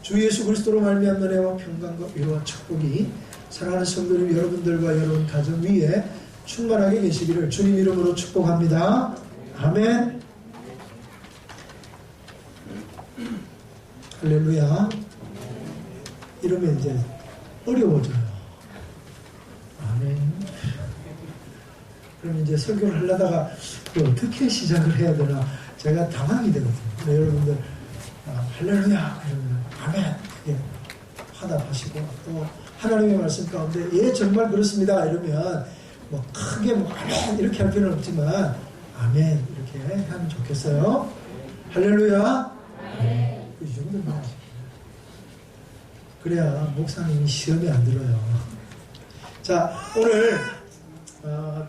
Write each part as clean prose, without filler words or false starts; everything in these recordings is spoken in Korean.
주 예수 그리스도로 말미암는 은혜와 평강과 위로와 축복이 사랑하는 성도님 여러분들과 여러분 가정 위에 충만하게 계시기를 주님 이름으로 축복합니다. 아멘. 할렐루야. 이러면 이제 어려워져요. 아멘. 그럼 이제 설교를 하려다가 어떻게 시작을 해야 되나 제가 당황이 되거든요. 여러분들 할렐루야 이러면 아멘 그게 화답하시고 또 하나님의 말씀 가운데 예 정말 그렇습니다 이러면 뭐 크게 뭐 아멘 이렇게 할 필요는 없지만 아멘 이렇게 하면 좋겠어요. 할렐루야. 이 정도만 하시면 그래야 목사님이 시험에 안 들어요. 자, 오늘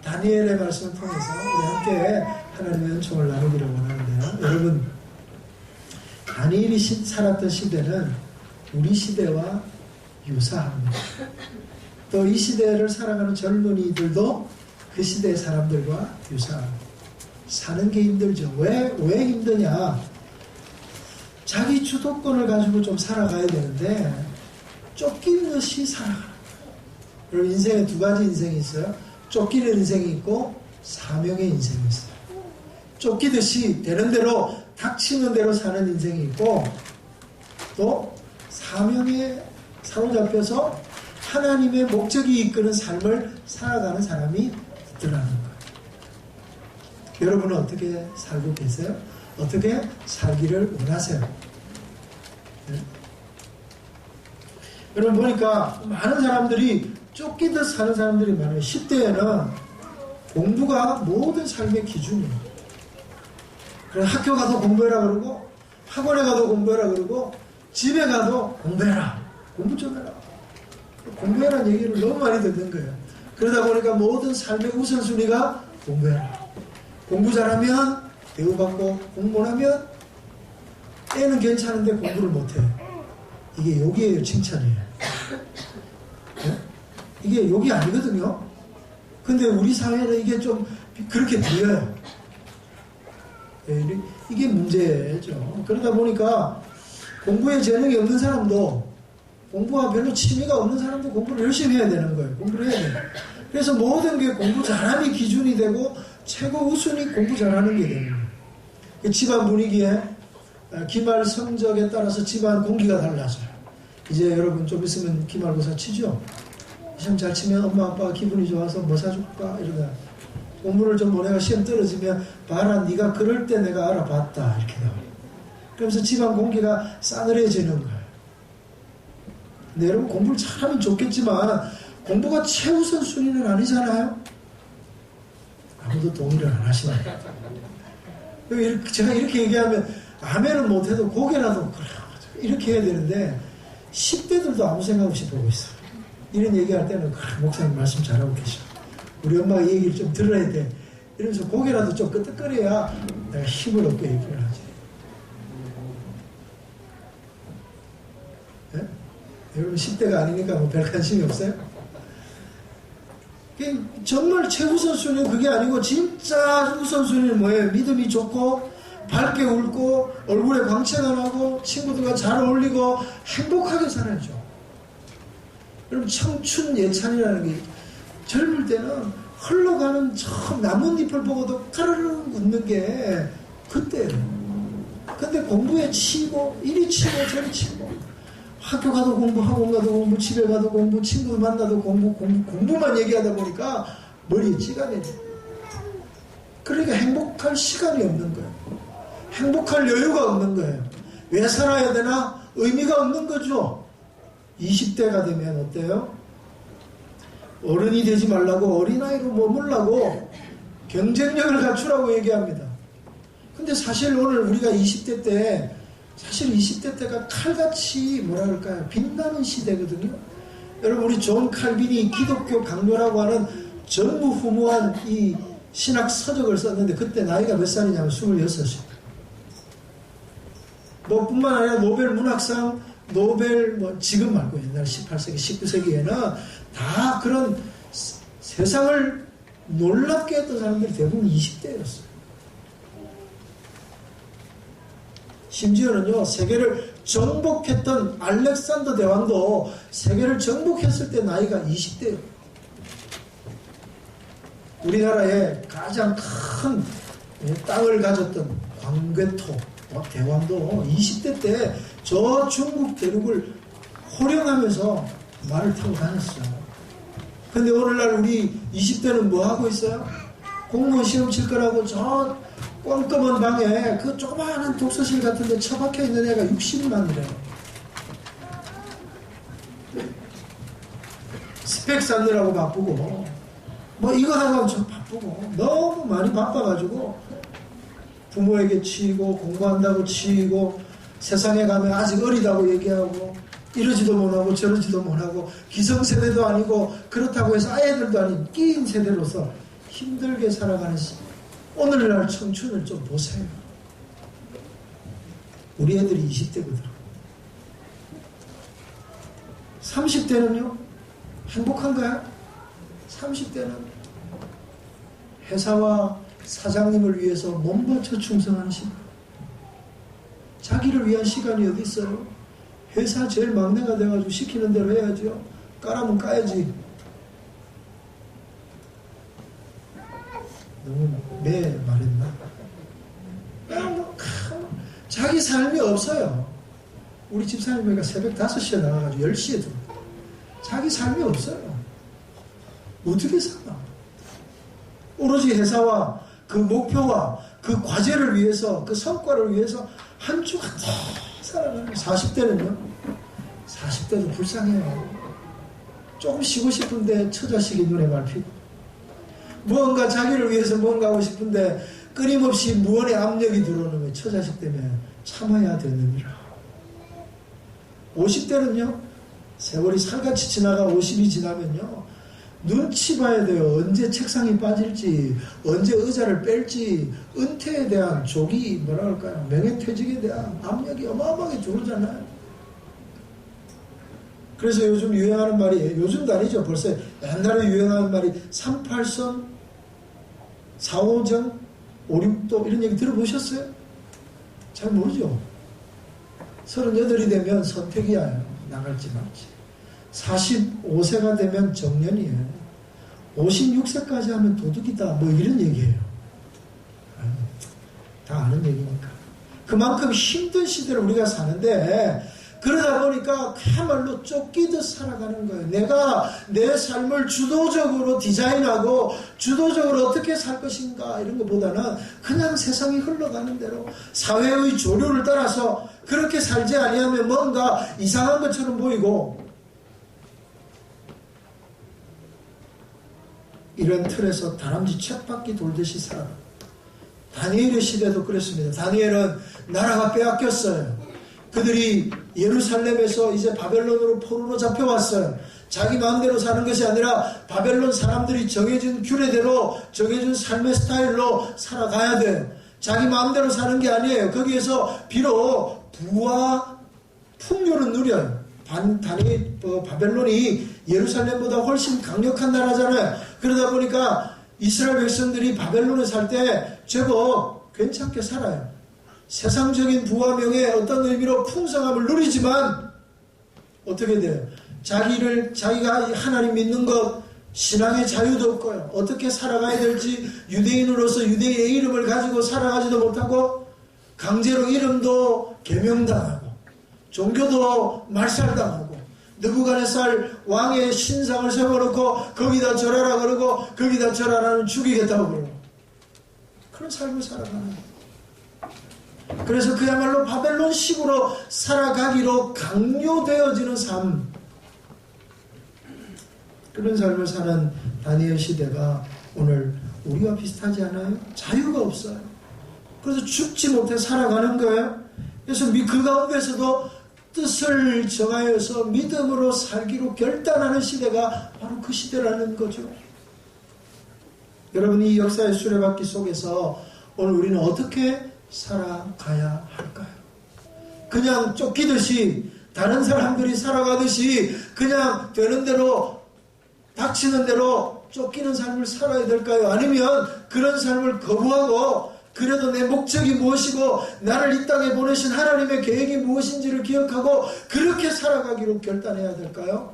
다니엘의 말씀을 통해서 우리 함께 하나님의 은총을 나누기를 원하는데요. 여러분, 다니엘이 살았던 시대는 우리 시대와 유사합니다. 또 이 시대를 살아가는 젊은이들도 그 시대의 사람들과 유사합니다. 사는 게 힘들죠. 왜 힘드냐? 자기 주도권을 가지고 좀 살아가야 되는데 쫓기듯이 살아가는 거예요. 여러분 인생에 두 가지 인생이 있어요. 쫓기는 인생이 있고 사명의 인생이 있어요. 쫓기듯이 되는 대로 닥치는 대로 사는 인생이 있고 또 사명에 사로잡혀서 하나님의 목적이 이끄는 삶을 살아가는 사람이 있더라는 거예요. 여러분은 어떻게 살고 계세요? 어떻게 살기를 원하세요? 네? 여러분 보니까 많은 사람들이 쫓기듯 사는 사람들이 많아요. 10대에는 공부가 모든 삶의 기준이에요. 그래서 학교 가서 공부해라 그러고 학원에 가도 공부해라 그러고 집에 가도 공부해라. 공부 좀 해라. 공부해라는 얘기를 너무 많이 듣는 거예요. 그러다 보니까 모든 삶의 우선순위가 공부해라. 공부 잘하면 대우받고 공부 못하면 애는 괜찮은데 공부를 못해. 이게 욕이에요, 칭찬이에요. 네? 이게 욕이 아니거든요. 근데 우리 사회는 이게 좀 그렇게 들려요. 네, 이게 문제죠. 그러다 보니까 공부에 재능이 없는 사람도 공부와 별로 취미가 없는 사람도 공부를 열심히 해야 되는 거예요. 공부를 해야 돼요. 그래서 모든 게 공부 잘함이 기준이 되고 최고 우선이 공부 잘하는 게 되는 거예요. 집안 분위기에 기말 성적에 따라서 집안 공기가 달라져요. 이제 여러분 좀 있으면 기말고사 치죠. 시험 잘 치면 엄마 아빠가 기분이 좋아서 뭐 사줄까 이러다 공부를 좀 못해가 시험 떨어지면 봐라 네가 그럴 때 내가 알아봤다 이렇게 나와요. 그러면서 집안 공기가 싸늘해지는 거예요. 근데 여러분 공부를 잘하면 좋겠지만 공부가 최우선 순위는 아니잖아요. 아무도 동의를 안 하시나요? 제가 이렇게 얘기하면 아멘은 못해도 고개라도 이렇게 해야 되는데 10대들도 아무 생각 없이 보고 있어요. 이런 얘기할 때는 목사님 말씀 잘하고 계셔. 우리 엄마가 이 얘기를 좀 들어야 돼. 이러면서 고개라도 좀 끄덕거려야 내가 힘을 얻고 얘기를 하지. 네? 여러분 10대가 아니니까 뭐 별 관심이 없어요? 정말 최우선순위는 그게 아니고 진짜 우선순위는 뭐예요? 믿음이 좋고 밝게 웃고 얼굴에 광채가 나고 친구들과 잘 어울리고 행복하게 살아야죠. 여러분 청춘 예찬이라는 게 젊을 때는 흘러가는 저 나뭇잎을 보고도 까르르 웃는 게 그때예요. 근데 공부에 치고 이리 치고 저리 치고 학교 가도 공부, 학원 가도 공부, 집에 가도 공부, 친구 만나도 공부만 얘기하다 보니까 머리에 찌가 내죠. 그러니까 행복할 시간이 없는 거예요. 행복할 여유가 없는 거예요. 왜 살아야 되나? 의미가 없는 거죠. 20대가 되면 어때요? 어른이 되지 말라고 어린아이로 머물라고 경쟁력을 갖추라고 얘기합니다. 근데 사실 오늘 우리가 20대 때 사실 20대 때가 칼같이 뭐라 그럴까요? 빛나는 시대거든요. 여러분 우리 존 칼빈이 기독교 강요라고 하는 전무후무한 이 신학 서적을 썼는데 그때 나이가 몇 살이냐면 26살. 뭐 뿐만 아니라 노벨 문학상, 노벨 뭐 지금 말고 옛날 18세기, 19세기에는 다 그런 세상을 놀랍게 했던 사람들이 대부분 20대였어요. 심지어는요, 세계를 정복했던 알렉산더 대왕도 세계를 정복했을 때 나이가 20대예요. 우리나라에 가장 큰 땅을 가졌던 광개토 대왕도 20대 때 저 중국 대륙을 호령하면서 말을 타고 다녔어요. 근데 오늘날 우리 20대는 뭐 하고 있어요? 공무원 시험 칠 거라고 저 꼼꼼한 방에 그 조그마한 독서실 같은 데 처박혀 있는 애가 60만이래요. 스펙 쌓느라고 바쁘고 뭐 이거 하고 저 바쁘고 너무 많이 바빠가지고 부모에게 치이고 공부한다고 치이고 세상에 가면 아직 어리다고 얘기하고 이러지도 못하고 저러지도 못하고 기성세대도 아니고 그렇다고 해서 아이들도 아닌 끼인 세대로서 힘들게 살아가는 오늘날 청춘을 좀 보세요. 우리 애들이 20대거든. 30대는요? 행복한가요? 30대는 회사와 사장님을 위해서 몸바쳐 충성하는 시간. 자기를 위한 시간이 어디 있어요? 회사 제일 막내가 돼가지고 시키는 대로 해야죠. 까라면 까야지. 너무 매 말했나? 자기 삶이 없어요. 우리 집사님이 새벽 5시에 나가가지고 10시에 들어요. 자기 삶이 없어요. 어떻게 살아? 오로지 회사와 그 목표와 그 과제를 위해서 그 성과를 위해서 한 주 한 주 살아가는 40대는요? 40대도 불쌍해요. 조금 쉬고 싶은데 처자식이 눈에 밟히고 무언가 자기를 위해서 뭔가 하고 싶은데 끊임없이 무언의 압력이 들어오는 거예요. 처자식 때문에 참아야 되느니라. 50대는요? 세월이 살같이 지나가 50이 지나면요. 눈치 봐야 돼요. 언제 책상이 빠질지, 언제 의자를 뺄지, 은퇴에 대한 조기, 뭐라 그럴까요? 명예퇴직에 대한 압력이 어마어마하게 들어오잖아요. 그래서 요즘 유행하는 말이, 요즘도 아니죠. 벌써 옛날에 유행하는 말이 38선, 45전, 56도 이런 얘기 들어보셨어요? 잘 모르죠. 38이 되면 선택이야. 나갈지 말지. 45세가 되면 정년이에요. 56세까지 하면 도둑이다. 뭐 이런 얘기예요. 다 아는 얘기니까. 그만큼 힘든 시대를 우리가 사는데 그러다 보니까 그야말로 쫓기듯 살아가는 거예요. 내가 내 삶을 주도적으로 디자인하고 주도적으로 어떻게 살 것인가 이런 것보다는 그냥 세상이 흘러가는 대로 사회의 조류를 따라서 그렇게 살지 아니하면 뭔가 이상한 것처럼 보이고 이런 틀에서 다람쥐 쳇바퀴 돌듯이 살아. 다니엘의 시대도 그랬습니다. 다니엘은 나라가 빼앗겼어요. 그들이 예루살렘에서 이제 바벨론으로 포로로 잡혀왔어요. 자기 마음대로 사는 것이 아니라 바벨론 사람들이 정해진 규례대로 정해진 삶의 스타일로 살아가야 돼요. 자기 마음대로 사는 게 아니에요. 거기에서 비록 부와 풍요는 누려요. 바벨론이 예루살렘보다 훨씬 강력한 나라잖아요. 그러다 보니까 이스라엘 백성들이 바벨론에 살 때 제법 괜찮게 살아요. 세상적인 부와 명예 어떤 의미로 풍성함을 누리지만 어떻게 돼요? 자기가 하나님 믿는 것 신앙의 자유도 없고요. 어떻게 살아가야 될지 유대인으로서 유대인의 이름을 가지고 살아가지도 못하고 강제로 이름도 개명당하고 종교도 말살당하고 느부갓네살 왕의 신상을 세워놓고 거기다 절하라 그러고 거기다 절하라는 죽이겠다고 그러고 그런 삶을 살아가는 거예요. 그래서 그야말로 바벨론식으로 살아가기로 강요되어지는 삶, 그런 삶을 사는 다니엘 시대가 오늘 우리와 비슷하지 않아요? 자유가 없어요. 그래서 죽지 못해 살아가는 거예요. 그래서 그 가운데서도 뜻을 정하여서 믿음으로 살기로 결단하는 시대가 바로 그 시대라는 거죠. 여러분, 이 역사의 수레바퀴 속에서 오늘 우리는 어떻게 살아가야 할까요? 그냥 쫓기듯이 다른 사람들이 살아가듯이 그냥 되는 대로 닥치는 대로 쫓기는 삶을 살아야 될까요? 아니면 그런 삶을 거부하고 그래도 내 목적이 무엇이고 나를 이 땅에 보내신 하나님의 계획이 무엇인지를 기억하고 그렇게 살아가기로 결단해야 될까요?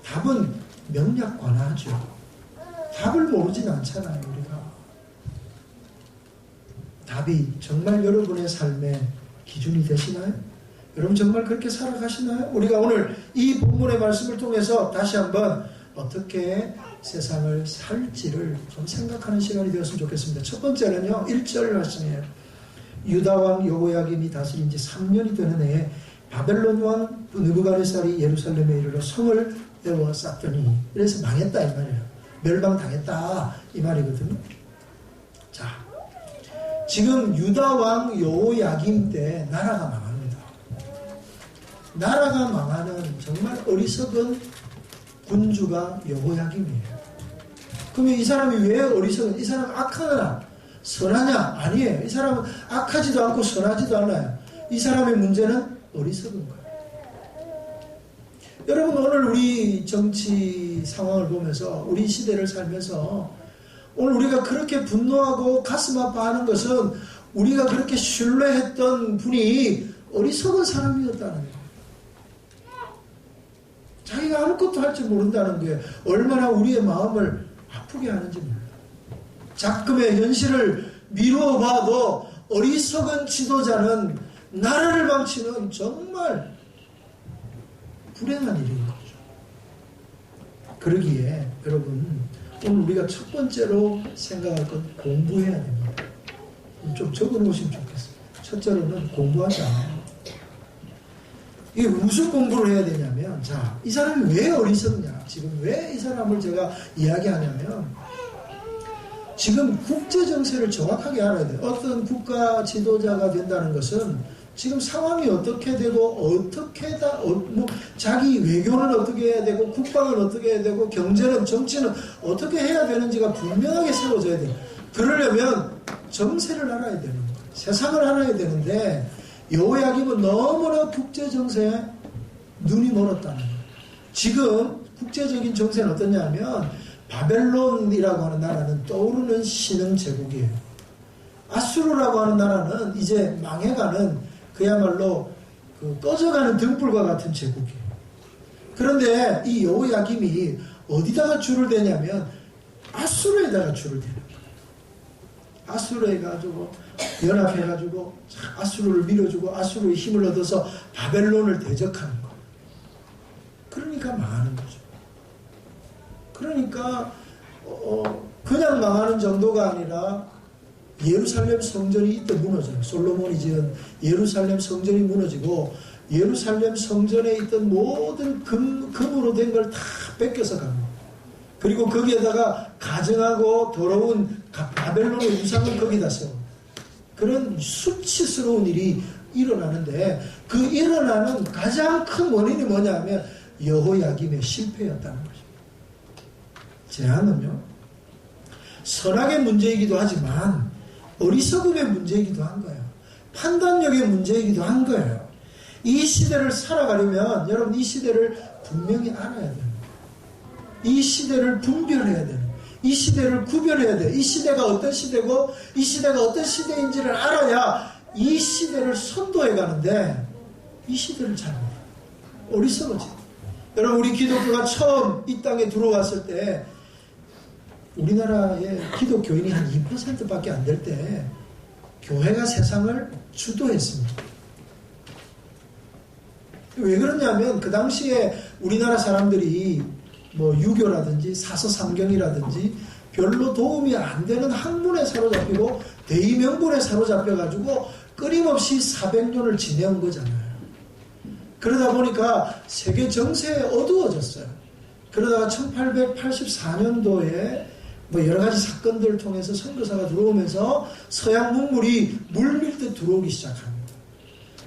답은 명약관하죠. 답을 모르진 않잖아요, 우리가. 답이 정말 여러분의 삶의 기준이 되시나요? 여러분 정말 그렇게 살아가시나요? 우리가 오늘 이 본문의 말씀을 통해서 다시 한번 어떻게 세상을 살지를 좀 생각하는 시간이 되었으면 좋겠습니다. 첫 번째는요, 1절 말씀이에요. 유다왕 여호야김이 다스린 지 3년이 되는 해에 바벨론 왕 느부갓네살이 예루살렘에 이르러 성을 에워쌌더니, 그래서 망했다 이 말이에요. 멸망당했다 이 말이거든요. 자, 지금 유다왕 여호야김 때 나라가 망합니다. 나라가 망하는 정말 어리석은 군주가 여호야김이에요. 그러면 이 사람이 왜 어리석은? 이 사람 악하나 선하냐? 아니에요. 이 사람은 악하지도 않고 선하지도 않아요. 이 사람의 문제는 어리석은 거예요. 여러분, 오늘 우리 정치 상황을 보면서 우리 시대를 살면서 오늘 우리가 그렇게 분노하고 가슴 아파하는 것은 우리가 그렇게 신뢰했던 분이 어리석은 사람이었다는 거예요. 자기가 아무것도 할 줄 모른다는 게 얼마나 우리의 마음을 아프게 하는지 몰라요. 작금의 현실을 미루어 봐도 어리석은 지도자는 나라를 망치는 정말 불행한 일인 거죠. 그러기에 여러분, 오늘 우리가 첫 번째로 생각할 건 공부해야 됩니다. 좀 적어놓으시면 좋겠습니다. 첫째로는 공부하지 않아요. 이게 무슨 공부를 해야 되냐면, 자, 이 사람이 왜 어리석냐? 지금 왜 이 사람을 제가 이야기하냐면, 지금 국제 정세를 정확하게 알아야 돼요. 어떤 국가 지도자가 된다는 것은 지금 상황이 어떻게 되고 자기 외교는 어떻게 해야 되고 국방은 어떻게 해야 되고 경제는 정치는 어떻게 해야 되는지가 분명하게 세워져야 돼요. 그러려면 정세를 알아야 되는 거예요. 세상을 알아야 되는데 여호야김은 너무나 국제 정세에 눈이 멀었다는 거예요. 지금 국제적인 정세는 어떠냐면 바벨론이라고 하는 나라는 떠오르는 신흥 제국이에요. 아수르라고 하는 나라는 이제 망해가는 그야말로 꺼져가는 등불과 같은 제국이에요. 그런데 이 여호야김이 어디다가 줄을 대냐면 아수르에다가 줄을 대는 거예요. 아수르해가지고 연합해가지고 아수르를 밀어주고 아수르의 힘을 얻어서 바벨론을 대적하는 거예요. 그러니까 망하는 거죠. 그러니까 그냥 망하는 정도가 아니라 예루살렘 성전이 이때 무너져요. 솔로몬이 지은 예루살렘 성전이 무너지고 예루살렘 성전에 있던 모든 금으로 된 걸 다 뺏겨서 갑니다. 그리고 거기에다가 가증하고 더러운 바벨론의 우상을 거기다 세워. 그런 수치스러운 일이 일어나는데 그 일어나는 가장 큰 원인이 뭐냐면 여호야김의 실패였다는 거죠. 제안은요, 선악의 문제이기도 하지만 어리석음의 문제이기도 한 거예요. 판단력의 문제이기도 한 거예요. 이 시대를 살아가려면 여러분 이 시대를 분명히 알아야 돼요. 이 시대를 분별해야 돼요. 이 시대를 구별해야 돼요. 이 시대가 어떤 시대고 이 시대가 어떤 시대인지를 알아야 이 시대를 선도해 가는데 이 시대를 잘 몰라요. 어리석어지. 여러분, 우리 기독교가 처음 이 땅에 들어왔을 때 우리나라의 기독교인이 한 2%밖에 안 될 때 교회가 세상을 주도했습니다. 왜 그러냐면 그 당시에 우리나라 사람들이 뭐 유교라든지 사서삼경이라든지 별로 도움이 안 되는 학문에 사로잡히고 대의명분에 사로잡혀가지고 끊임없이 400년을 지내온 거잖아요. 그러다 보니까 세계 정세에 어두워졌어요. 그러다가 1884년도에 뭐 여러 가지 사건들을 통해서 선교사가 들어오면서 서양 문물이 물밀듯 들어오기 시작합니다.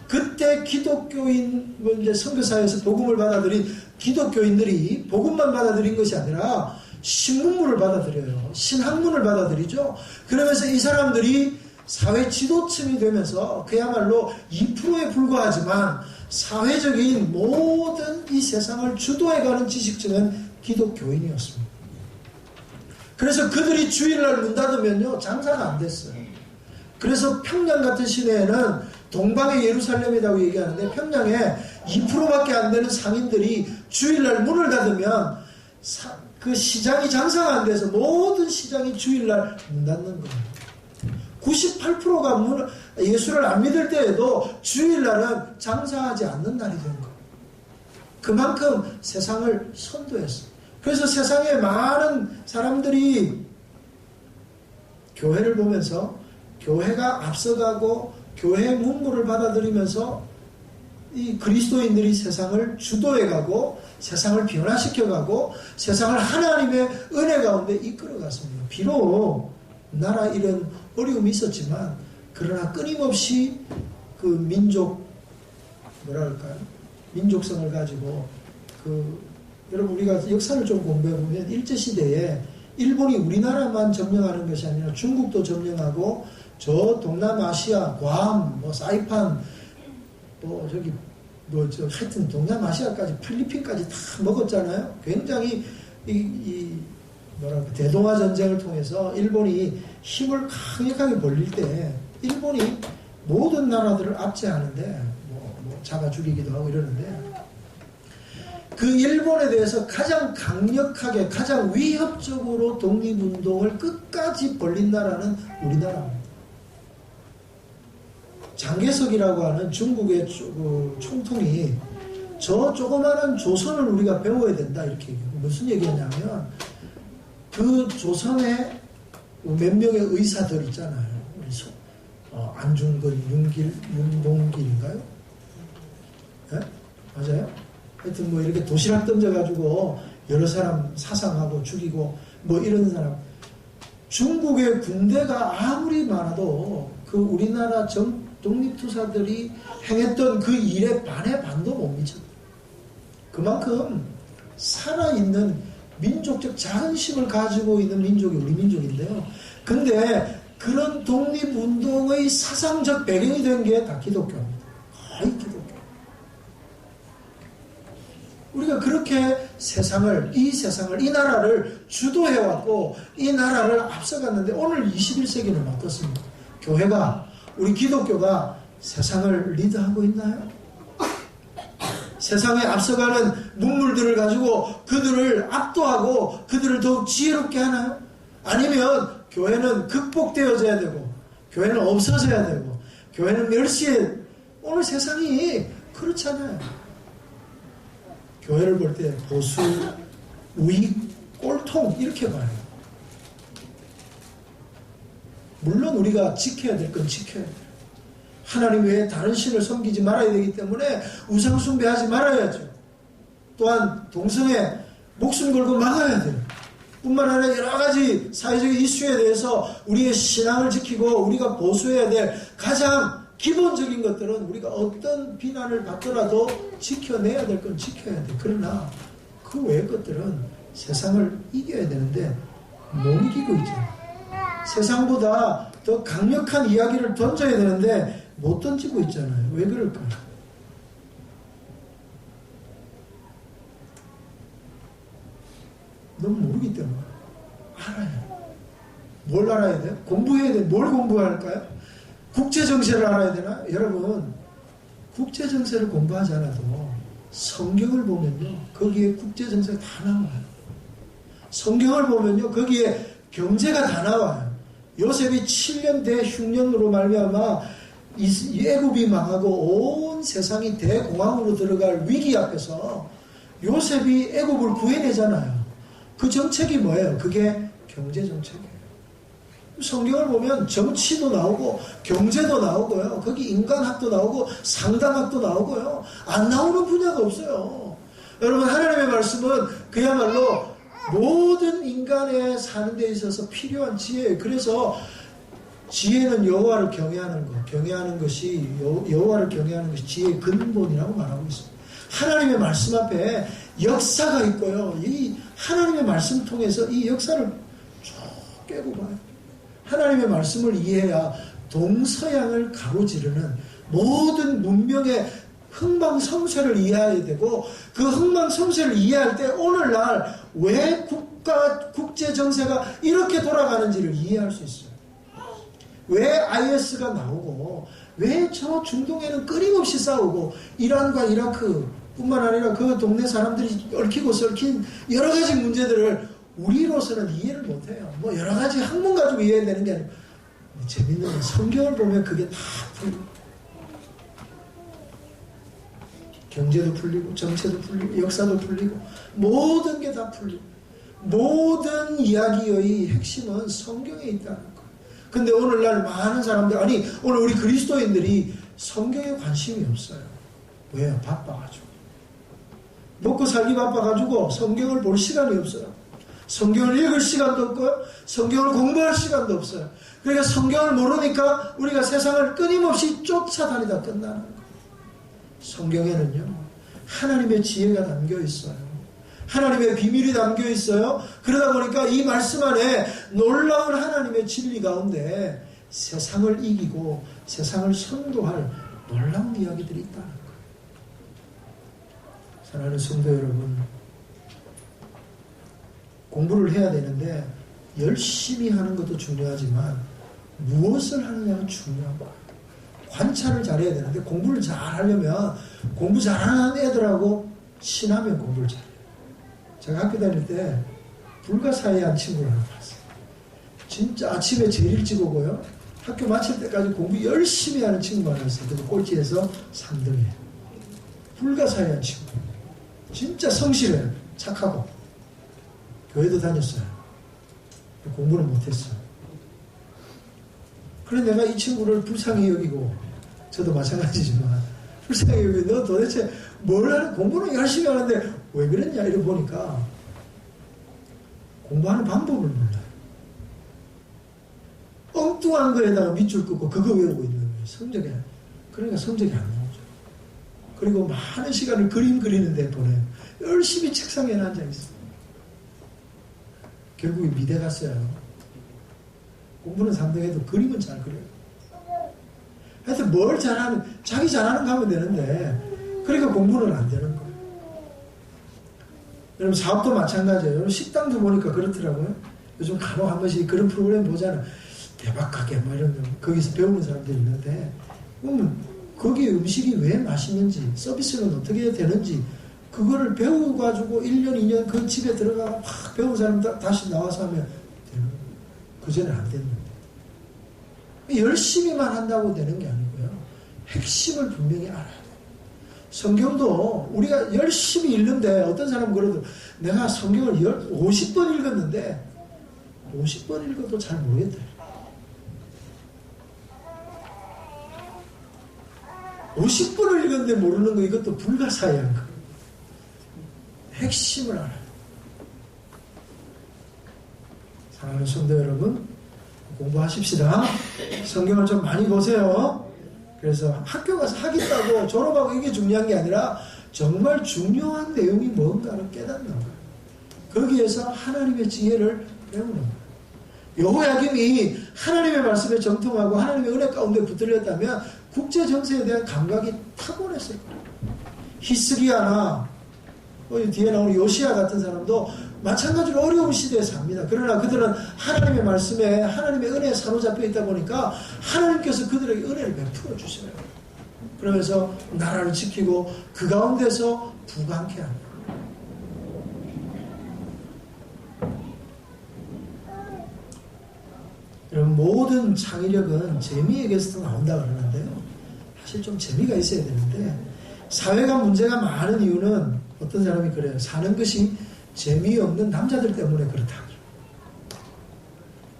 그때 기독교인, 이제 선교사에서 복음을 받아들인 기독교인들이 복음만 받아들인 것이 아니라 신문물을 받아들여요. 신학문을 받아들이죠. 그러면서 이 사람들이 사회 지도층이 되면서 그야말로 2%에 불과하지만 사회적인 모든 이 세상을 주도해가는 지식층은 그래서 평양 같은 시내에는 동방의 예루살렘이라고 얘기하는데 평양에 2%밖에 안 되는 상인들이 주일날 문을 닫으면 그 시장이 장사가 안 돼서 모든 시장이 주일날 문 닫는 거예요. 98%가 예수를 안 믿을 때에도 주일날은 장사하지 않는 날이 된 거예요. 그만큼 세상을 선도했어요. 그래서 세상에 많은 사람들이 교회를 보면서 교회가 앞서가고 교회의 문물을 받아들이면서 이 그리스도인들이 세상을 주도해가고 세상을 변화시켜가고 세상을 하나님의 은혜 가운데 이끌어갔습니다. 비록 나라 이런 어려움이 있었지만 그러나 끊임없이 그 민족성을 가지고 여러분 우리가 역사를 좀 공부해보면 일제시대에 일본이 우리나라만 점령하는 것이 아니라 중국도 점령하고 저 동남아시아, 괌, 사이판, 하여튼 동남아시아까지 필리핀까지 다 먹었잖아요. 굉장히 대동아 전쟁을 통해서 일본이 힘을 강력하게 벌릴 때 일본이 모든 나라들을 압제하는데 잡아 죽이기도 하고 이러는데 그 일본에 대해서 가장 강력하게 가장 위협적으로 독립운동을 끝까지 벌린 나라는 우리나라입니다. 장개석이라고 하는 중국의 총통이 저 조그마한 조선을 우리가 배워야 된다 이렇게 얘기해요. 무슨 얘기냐면 그 조선에 몇 명의 의사들 있잖아요. 안중근, 윤봉길인가요? 네? 맞아요? 하여튼 이렇게 도시락 던져가지고 여러 사람 사상하고 죽이고 이런 사람. 중국의 군대가 아무리 많아도 그 우리나라 독립투사들이 행했던 그 일의 반의 반도 못 미쳤다. 그만큼 살아있는 민족적 자긍심을 가지고 있는 민족이 우리 민족인데요. 근데 그런 독립운동의 사상적 배경이 된 게 다 기독교입니다. 거의 기독교. 우리가 그렇게 이 나라를 주도해왔고 이 나라를 앞서갔는데 오늘 21세기는 어떻습니까? 우리 기독교가 세상을 리드하고 있나요? 세상에 앞서가는 문물들을 가지고 그들을 압도하고 그들을 더욱 지혜롭게 하나요? 아니면 교회는 극복되어져야 되고 교회는 없어져야 되고 교회는 멸시해. 오늘 세상이 그렇잖아요. 교회를 볼 때 보수, 우익, 꼴통 이렇게 봐요. 물론 우리가 지켜야 될 건 지켜야 돼요. 하나님 외에 다른 신을 섬기지 말아야 되기 때문에 우상 숭배하지 말아야죠. 또한 동성애 목숨 걸고 막아야 돼요. 뿐만 아니라 여러 가지 사회적인 이슈에 대해서 우리의 신앙을 지키고 우리가 보수해야 될 가장 기본적인 것들은 우리가 어떤 비난을 받더라도 지켜내야 될 건 지켜야 돼. 그러나 그 외의 것들은 세상을 이겨야 되는데 못 이기고 있잖아요. 세상보다 더 강력한 이야기를 던져야 되는데 못 던지고 있잖아요. 왜 그럴까요? 너무 모르기 때문에. 알아요. 뭘 알아야 돼요? 공부해야 돼요. 뭘 공부할까요? 국제정세를 알아야 되나? 여러분, 국제정세를 공부하지 않아도 성경을 보면요, 거기에 국제정세가 다 나와요. 성경을 보면요, 거기에 경제가 다 나와요. 요셉이 7년 대흉년으로 말미암아 애굽이 망하고 온 세상이 대공황으로 들어갈 위기 앞에서 요셉이 애굽을 구해내잖아요. 그 정책이 뭐예요? 그게 경제정책이에요. 성경을 보면 정치도 나오고 경제도 나오고요. 거기 인간학도 나오고 상담학도 나오고요. 안 나오는 분야가 없어요. 여러분, 하나님의 말씀은 그야말로 모든 인간의 사는 데 있어서 필요한 지혜예요. 그래서 지혜는 여호와를 경외하는 것, 여호와를 경외하는 것이 지혜의 근본이라고 말하고 있습니다. 하나님의 말씀 앞에 역사가 있고요. 이 하나님의 말씀 통해서 이 역사를 쭉 깨고 봐요. 하나님의 말씀을 이해해야 동서양을 가로지르는 모든 문명의 흥망성쇠를 이해해야 되고 그 흥망성쇠를 이해할 때 오늘날 왜 국제정세가 이렇게 돌아가는지를 이해할 수 있어요. 왜 IS가 나오고 왜 저 중동에는 끊임없이 싸우고 이란과 이라크 뿐만 아니라 그 동네 사람들이 얽히고 설킨 여러 가지 문제들을 우리로서는 이해를 못해요. 뭐 여러 가지 학문 가지고 이해되는 게 아니고 재밌는 건 성경을 보면 그게 다 풀리고 경제도 풀리고 정체도 풀리고 역사도 풀리고 모든 게 다 풀리고 모든 이야기의 핵심은 성경에 있다는 거예요. 근데 오늘날 많은 사람들 아니 오늘 우리 그리스도인들이 성경에 관심이 없어요. 왜요? 바빠가지고 먹고 살기 바빠가지고 성경을 볼 시간이 없어요. 성경을 읽을 시간도 없고요. 성경을 공부할 시간도 없어요. 그러니까 성경을 모르니까 우리가 세상을 끊임없이 쫓아다니다 끝나는 거예요. 성경에는요 하나님의 지혜가 담겨 있어요. 하나님의 비밀이 담겨 있어요. 그러다 보니까 이 말씀 안에 놀라운 하나님의 진리 가운데 세상을 이기고 세상을 선도할 놀라운 이야기들이 있다는 거예요. 사랑하는 성도 여러분, 공부를 해야 되는데 열심히 하는 것도 중요하지만 무엇을 하느냐가 중요한 거예요. 관찰을 잘해야 되는데 공부를 잘 하려면 공부 잘하는 애들하고 친하면 공부를 잘해요. 제가 학교 다닐 때 불가사의한 친구를 하나 봤어요. 진짜 아침에 제일 일찍 오고요. 학교 마칠 때까지 공부 열심히 하는 친구가 하나 있어요. 그래서 꼴찌에서 3등이에요. 불가사의한 친구. 진짜 성실해요. 착하고. 교회도 다녔어요. 공부는 못했어요. 그래 내가 이 친구를 불쌍히 여기고 저도 마찬가지지만 불쌍히 여기고 너 도대체 뭘 하는 공부는 열심히 하는데 왜 그랬냐 이래 보니까 공부하는 방법을 몰라요. 엉뚱한 거에다가 밑줄 긋고 그거 외우고 있는 거예요. 성적이 그러니까 성적이 안 나오죠. 그리고 많은 시간을 그림 그리는 데 보내요. 열심히 책상에 앉아 있어요. 결국에 미대 갔어요. 공부는 3등해도 그림은 잘 그려요. 하여튼 뭘 잘하는 자기 잘하는 거 하면 되는데 그러니까 공부는 안 되는 거예요. 여러분 사업도 마찬가지예요. 여러분 식당도 보니까 그렇더라고요. 요즘 간혹 한 번씩 그런 프로그램 보잖아요. 대박 가게 뭐 이런 거 거기서 배우는 사람들이 있는데 그러면 거기 음식이 왜 맛있는지 서비스는 어떻게 되는지 그거를 배워가지고 1년 2년 그 집에 들어가 막 배운 사람 다시 나와서 하면 되는 거예요. 그전에 안 됐는데 열심히만 한다고 되는 게 아니고요. 핵심을 분명히 알아야 돼요. 성경도 우리가 열심히 읽는데 어떤 사람은 그래도 내가 성경을 50번 읽었는데 50번 읽어도 잘 모르겠다. 50번을 읽었는데 모르는 거 이것도 불가사의한 거. 핵심을 알아요. 사랑하는 성도 여러분 공부하십시다. 성경을 좀 많이 보세요. 그래서 학교 가서 하겠다고 졸업하고 이게 중요한 게 아니라 정말 중요한 내용이 뭔가를 깨닫는 거예요. 거기에서 하나님의 지혜를 배우는 거예요. 여호야김이 하나님의 말씀에 정통하고 하나님의 은혜 가운데 붙들렸다면 국제 정세에 대한 감각이 타고났을 거예요. 히스기야나 뒤에 나오는 요시야 같은 사람도 마찬가지로 어려운 시대에 삽니다. 그러나 그들은 하나님의 말씀에 하나님의 은혜에 사로잡혀 있다 보니까 하나님께서 그들에게 은혜를 베풀어 주셔요. 그러면서 나라를 지키고 그 가운데서 부강케 합니다. 여러분 모든 창의력은 재미에게서 나온다 그러는데요. 사실 좀 재미가 있어야 되는데 사회가 문제가 많은 이유는 어떤 사람이 그래요. 사는 것이 재미없는 남자들 때문에 그렇다.